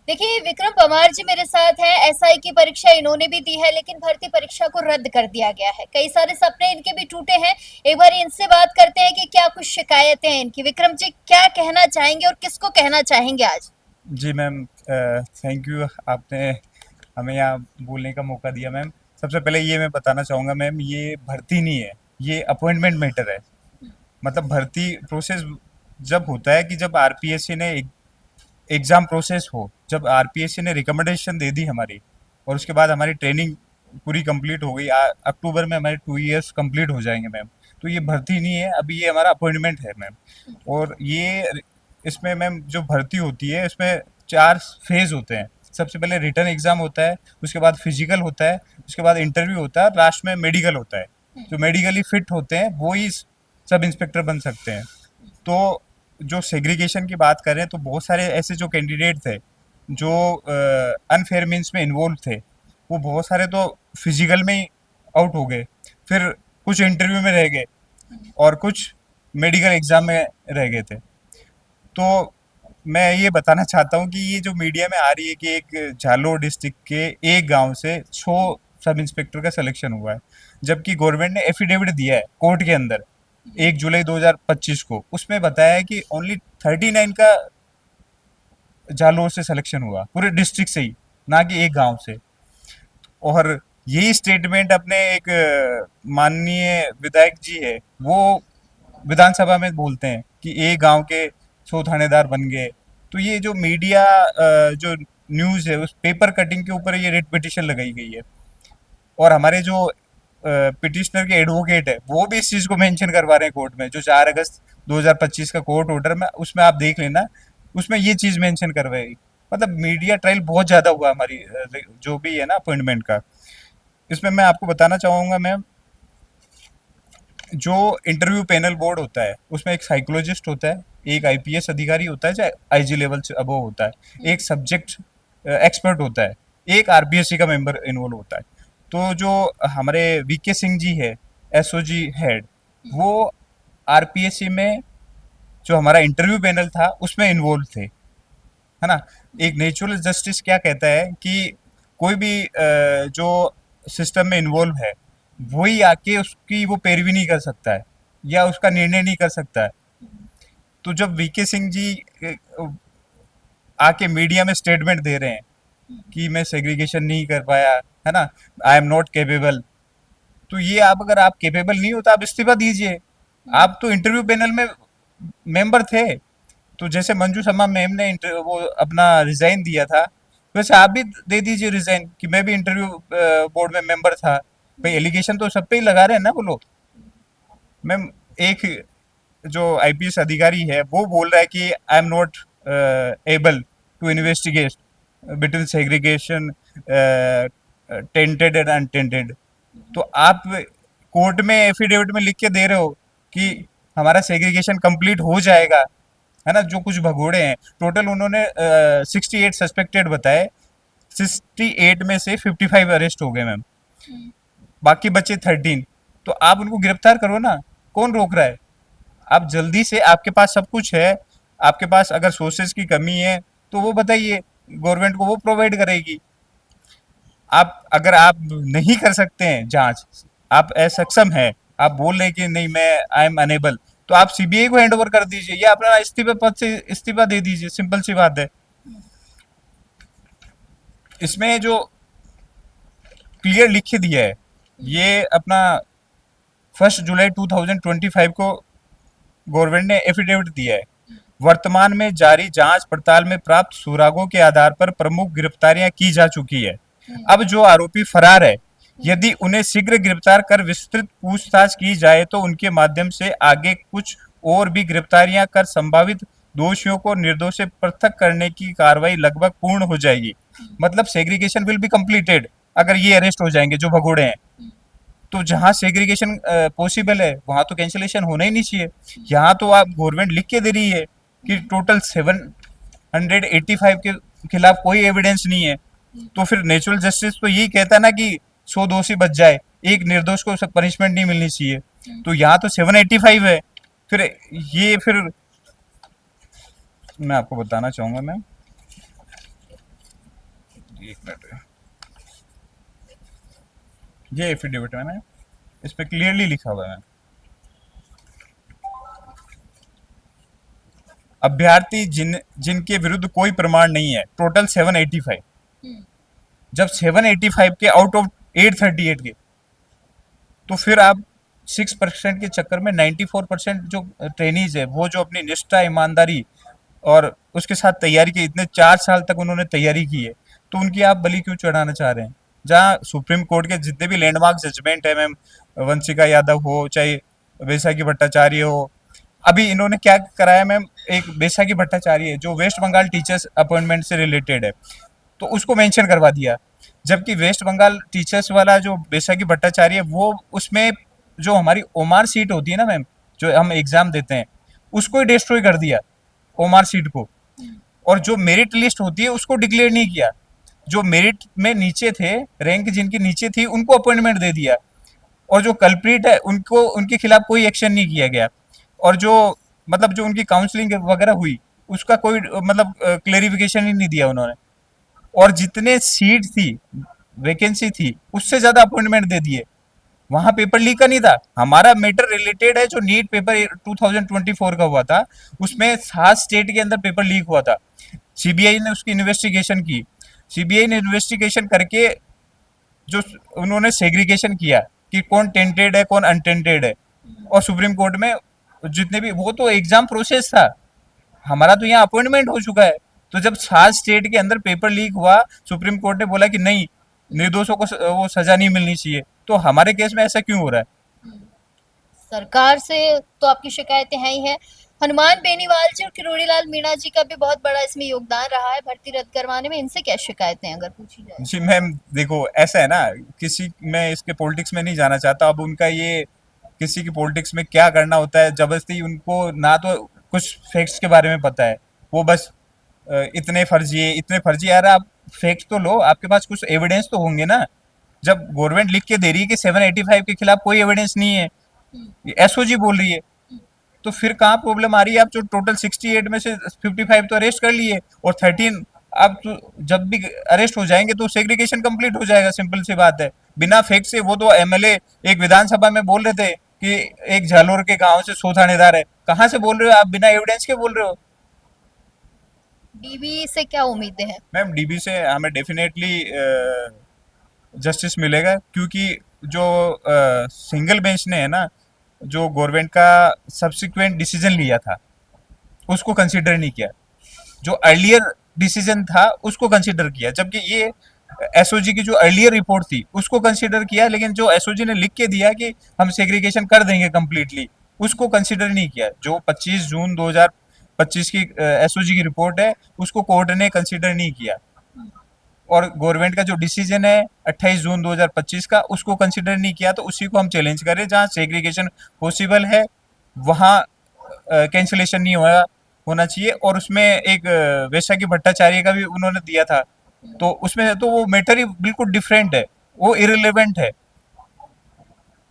देखिए, विक्रम पवार जी मेरे साथ हैं। एसआई की परीक्षा इन्होंने भी दी है, लेकिन भर्ती परीक्षा को रद्द कर दिया गया है। कई सारे सपने इनके भी टूटे हैं। एक बार इनसे बात करते हैं कि क्या कुछ शिकायतें हैं इनकी। विक्रम जी, क्या कहना चाहेंगे और किसको कहना चाहेंगे आज? जी मैम, थैंक यू, आपने हमें यहाँ बोलने का मौका दिया मैम। सबसे पहले ये मैं बताना चाहूँगा मैम, ये भर्ती नहीं है, ये अपॉइंटमेंट मैटर है। मतलब भर्ती प्रोसेस जब होता है कि जब आरपीएससी ने एग्ज़ाम प्रोसेस हो, जब आरपीएससी ने रिकमेंडेशन दे दी हमारी, और उसके बाद हमारी ट्रेनिंग पूरी कंप्लीट हो गई। अक्टूबर में हमारे 2 इयर्स कंप्लीट हो जाएंगे मैम। तो ये भर्ती नहीं है, अभी ये हमारा अपॉइंटमेंट है मैम। और ये इसमें मैम जो भर्ती होती है, इसमें 4 फेज होते हैं। सबसे पहले रिटर्न एग्जाम होता है, उसके बाद फिजिकल होता है, उसके बाद इंटरव्यू होता है, लास्ट में मेडिकल होता है। जो मेडिकली फिट होते हैं वो ही सब इंस्पेक्टर बन सकते हैं। तो जो सेग्रीगेशन की बात करें तो बहुत सारे ऐसे जो कैंडिडेट थे जो अनफेयर मीन्स में इन्वॉल्व थे, वो बहुत सारे तो फिजिकल में ही आउट हो गए, फिर कुछ इंटरव्यू में रह गए, और कुछ मेडिकल एग्जाम में रह गए थे। तो मैं ये बताना चाहता हूँ कि ये जो मीडिया में आ रही है कि एक झालोर डिस्ट्रिक्ट के एक गांव से 6 सब इंस्पेक्टर का सिलेक्शन हुआ है, जबकि गवर्नमेंट ने एफिडेविट दिया है कोर्ट के अंदर 1 जुलाई 2025 को। उसमें बताया है कि ओनली 39 का जालोर से सिलेक्शन हुआ, पूरे डिस्ट्रिक्ट से ही, ना कि एक गांव से। और यही स्टेटमेंट अपने एक माननीय विधायक जी है, वो विधानसभा में बोलते हैं कि एक गांव के 100 थानेदार बन गए। तो ये जो मीडिया जो न्यूज़ है, उस पेपर कटिंग के ऊपर ये रिट पिटिशन लगाई गई है। और हमारे जो पिटिशनर के एडवोकेट है, वो भी इस चीज़ को मेंशन करवा रहे हैं कोर्ट में, जो 4 अगस्त 2025 का कोर्ट ऑर्डर में, उसमें आप देख लेना, उसमें ये चीज़ मेंशन करवाई। मतलब मीडिया ट्रायल बहुत ज़्यादा हुआ हमारी जो भी है ना अपॉइंटमेंट का। इसमें मैं आपको बताना चाहूँगा मैम, जो इंटरव्यू पैनल बोर्ड होता है, उसमें एक साइकोलॉजिस्ट होता है, एक आईपीएस अधिकारी होता है, चाहे आईजी लेवल से अबव होता है, एक सब्जेक्ट एक्सपर्ट होता है, एक आरपीएससी का मेंबर इन्वॉल्व होता है। तो जो हमारे वीके सिंह जी है, एसओजी हेड, वो आरपीएससी में जो हमारा इंटरव्यू पैनल था उसमें इन्वॉल्व थे, है ना। एक नेचुरल जस्टिस क्या कहता है कि कोई भी जो सिस्टम में इन्वॉल्व है, वही आके उसकी वो पैरवी नहीं कर सकता है, या उसका निर्णय नहीं कर सकता है। तो जब वीके सिंह जी आके मीडिया में स्टेटमेंट दे रहे हैं कि मैं सेग्रीगेशन नहीं कर पाया, है ना, आई एम नॉट केपेबल, तो ये आप, अगर आप केपेबल नहीं हो तो आप इस्तीफा दीजिए। आप तो इंटरव्यू पैनल में मेंबर थे। तो जैसे मंजू शर्मा मैम ने वो अपना रिजाइन दिया था, वैसे आप भी दे दीजिए रिजाइन कि मैं भी इंटरव्यू बोर्ड में मेंबर था। भाई एलिगेशन तो सब पे ही लगा रहे हैं ना वो लोग। मैम, एक जो आईपीएस अधिकारी है वो बोल रहा है कि I am not able to investigate between segregation tainted and untainted. तो आप कोर्ट में एफिडेविट में लिख के दे रहे हो कि हमारा सेग्रीगेशन कंप्लीट हो जाएगा, है ना। जो कुछ भगोड़े हैं, टोटल उन्होंने 68 सस्पेक्टेड बताए, 68 में से 55 अरेस्ट हो गए मैम, बाकी बचे 13। तो आप उनको गिरफ्तार करो ना, कौन रोक रहा है। आप जल्दी से, आपके पास सब कुछ है, आपके पास अगर सोर्सेज की कमी है तो वो बताइए, गवर्नमेंट को वो प्रोवाइड करेगी। आप, अगर आप नहीं कर सकते हैं जांच, आप असक्षम है, आप बोल रहे हैं कि नहीं मैं आई एम अनेबल, तो आप सीबीआई को हैंड ओवर कर दीजिए, या अपना इस्तीफा पद से इस्तीफा दे दीजिए, सिंपल सी बात है। इसमें जो क्लियर लिख के दिया है, ये अपना 1 जुलाई 2025 को गवर्नमेंट ने एफिडेविट दिया है। वर्तमान में जारी जांच पड़ताल में प्राप्त सुरागों के आधार पर प्रमुख गिरफ्तारियां की जा चुकी है। अब जो आरोपी फरार है, यदि उन्हें शीघ्र गिरफ्तार कर विस्तृत पूछताछ की जाए तो उनके माध्यम से आगे कुछ और भी गिरफ्तारियां कर संभावित दोषियों को निर्दोष से पृथक करने की कार्रवाई लगभग पूर्ण हो जाएगी। मतलब सेग्रीगेशन विल बी कंप्लीटेड अगर ये अरेस्ट हो जाएंगे जो भगोड़े हैं। तो जहाँ सेग्रीगेशन पॉसिबल है वहां तो कैंसिलेशन होना ही नहीं चाहिए। यहाँ तो आप, गवर्नमेंट लिख के दे रही है कि टोटल 785 के खिलाफ कोई एविडेंस नहीं है। तो फिर नेचुरल जस्टिस तो यही कहता है ना कि 100 दोषी बच जाए, एक निर्दोष को पनिशमेंट नहीं मिलनी चाहिए। तो यहाँ तो 785 है। फिर ये, फिर मैं आपको बताना चाहूंगा मैम, एक मिनट, ये एफिडेविट है मैम, इस पे क्लियरली लिखा हुआ है मैम, अभ्यर्थी जिनके विरुद्ध कोई प्रमाण नहीं है, टोटल 785। जब 785 के आउट ऑफ 838 के, तो फिर आप 6% के चक्कर में 94% जो ट्रेनीज है, वो जो अपनी निष्ठा, ईमानदारी और उसके साथ तैयारी की, इतने 4 साल तक उन्होंने तैयारी की है, तो उनकी आप बलि क्यों चढ़ाना चाह रहे हैं? जहाँ सुप्रीम कोर्ट के जितने भी लैंडमार्क जजमेंट है मैम, वंशिका यादव हो चाहे बैसाखी भट्टाचार्य हो, अभी इन्होंने क्या कराया मैम, एक बैसाखी भट्टाचार्य है जो वेस्ट बंगाल टीचर्स अपॉइंटमेंट से रिलेटेड है, तो उसको मेंशन करवा दिया। जबकि वेस्ट बंगाल टीचर्स वाला जो बैसाखी भट्टाचार्य है, वो उसमें जो हमारी ओमार सीट होती है ना मैम, जो हम एग्जाम देते हैं, उसको ही डिस्ट्रॉय कर दिया, ओमार सीट को। और जो मेरिट लिस्ट होती है उसको डिक्लेयर नहीं किया, जो मेरिट में नीचे थे, रैंक जिनकी नीचे थी, उनको अपॉइंटमेंट दे दिया, और जो कल्प्रिट है उनको, उनके खिलाफ कोई एक्शन नहीं किया गया। और जो मतलब जो उनकी काउंसलिंग वगैरह हुई, उसका कोई मतलब क्लेरिफिकेशन ही नहीं दिया उन्होंने। और जितने सीट थी, वैकेंसी थी, उससे ज्यादा अपॉइंटमेंट दे दिए। वहां पेपर लीक का नहीं था, हमारा मैटर रिलेटेड है जो नीट पेपर 2024 का हुआ था, उसमें 7 स्टेट के अंदर पेपर लीक हुआ था। सीबीआई ने उसकी इन्वेस्टिगेशन की, सीबीआई ने इन्वेस्टिगेशन करके जो उन्होंने सेग्रीगेशन किया कि कौन टेंटेड है कौन अनटेंटेड है, और सुप्रीम कोर्ट में जितने भी, वो तो एग्जाम प्रोसेस था, हमारा तो यहाँ अपॉइंटमेंट हो चुका है। तो जब 7 स्टेट के अंदर पेपर लीक हुआ, सुप्रीम कोर्ट ने बोला कि नहीं, निर्दोषों को वो सजा नहीं मिलनी चाहिए, तो हमारे केस में ऐसा क्यों हो रहा है? सरकार से तो आपकी शिकायतें हैं ही है। हनुमान बेनीवाल जी और किरोड़ीलाल मीणा जी का भी बहुत बड़ा इसमें योगदान रहा है भर्ती रद्द करवाने में, इनसे क्या शिकायतें हैं अगर पूछी जाए? जी मैम, देखो ऐसा है ना, किसी, मैं इसके पॉलिटिक्स में नहीं जाना चाहता, अब उनका ये किसी की पॉलिटिक्स में क्या करना होता है, जबरदस्ती उनको ना तो कुछ फैक्ट्स के बारे में पता है, वो बस इतने फर्जी, इतने फर्जी, यार आप फैक्ट तो लो, आपके पास कुछ एविडेंस तो होंगे ना। जब गवर्नमेंट लिख के दे रही है कि 785 के खिलाफ कोई एविडेंस नहीं है, एसओजी बोल रही है, तो फिर कहाँ प्रॉब्लम आ रही है? आप जो टोटल 68 में से 55 तो अरेस्ट कर लिए, और 13 आप तो जब भी अरेस्ट हो जाएंगे तो सेग्रीगेशन कंप्लीट हो जाएगा, सिंपल सी बात है, बिना फैक्ट से। वो तो एमएलए एक विधानसभा में बोल रहे थे कि एक झालोर के गांव से 100 थानेदार है, कहाँ से बोल रहे हो आप? बिना एविडेंस के बोल रहे हो। डीबी से क्या उम्मीदें हैं? मैम डीबी से हमें डेफिनेटली जस्टिस मिलेगा, क्योंकि जो सिंगल बेंच ने है ना, जो गवर्नमेंट का सब्सिक्वेंट डिसीजन लिया था, उसको कंसिडर नहीं किया, जो अर्लियर डिसीजन था उसको कंसिडर किया, जबकि ये एसओजी की जो अर्लियर रिपोर्ट थी उसको कंसिडर किया, लेकिन जो एसओजी ने लिख के दिया कि हम सेग्रीगेशन कर देंगे कंप्लीटली, उसको कंसिडर नहीं किया। जो 25 जून 2025 की एसओजी की रिपोर्ट है, उसको कोर्ट ने कंसिडर नहीं किया, और गवर्नमेंट का जो डिसीजन है 28 जून 2025 का, उसको कंसिडर नहीं किया, तो उसी को हम चैलेंज करें। जहाँ सेग्रीगेशन पॉसिबल है वहाँ कैंसिलेशन नहीं होना चाहिए। और उसमें एक वैशाखी भट्टाचार्य का भी उन्होंने दिया था, तो उसमें तो वो मैटर ही बिल्कुल डिफरेंट है, वो इरिलेवेंट है।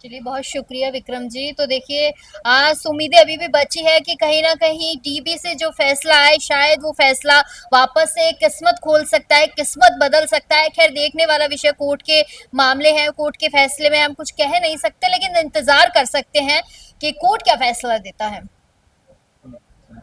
चलिए, बहुत शुक्रिया विक्रम जी। तो देखिए, आज उम्मीदें अभी भी बची है कि कहीं ना कहीं डीबी से जो फैसला आए, शायद वो फैसला वापस से किस्मत खोल सकता है, किस्मत बदल सकता है। खैर, देखने वाला विषय, कोर्ट के मामले हैं, कोर्ट के फैसले में हम कुछ कह नहीं सकते, लेकिन इंतजार कर सकते हैं कि कोर्ट क्या फैसला देता है।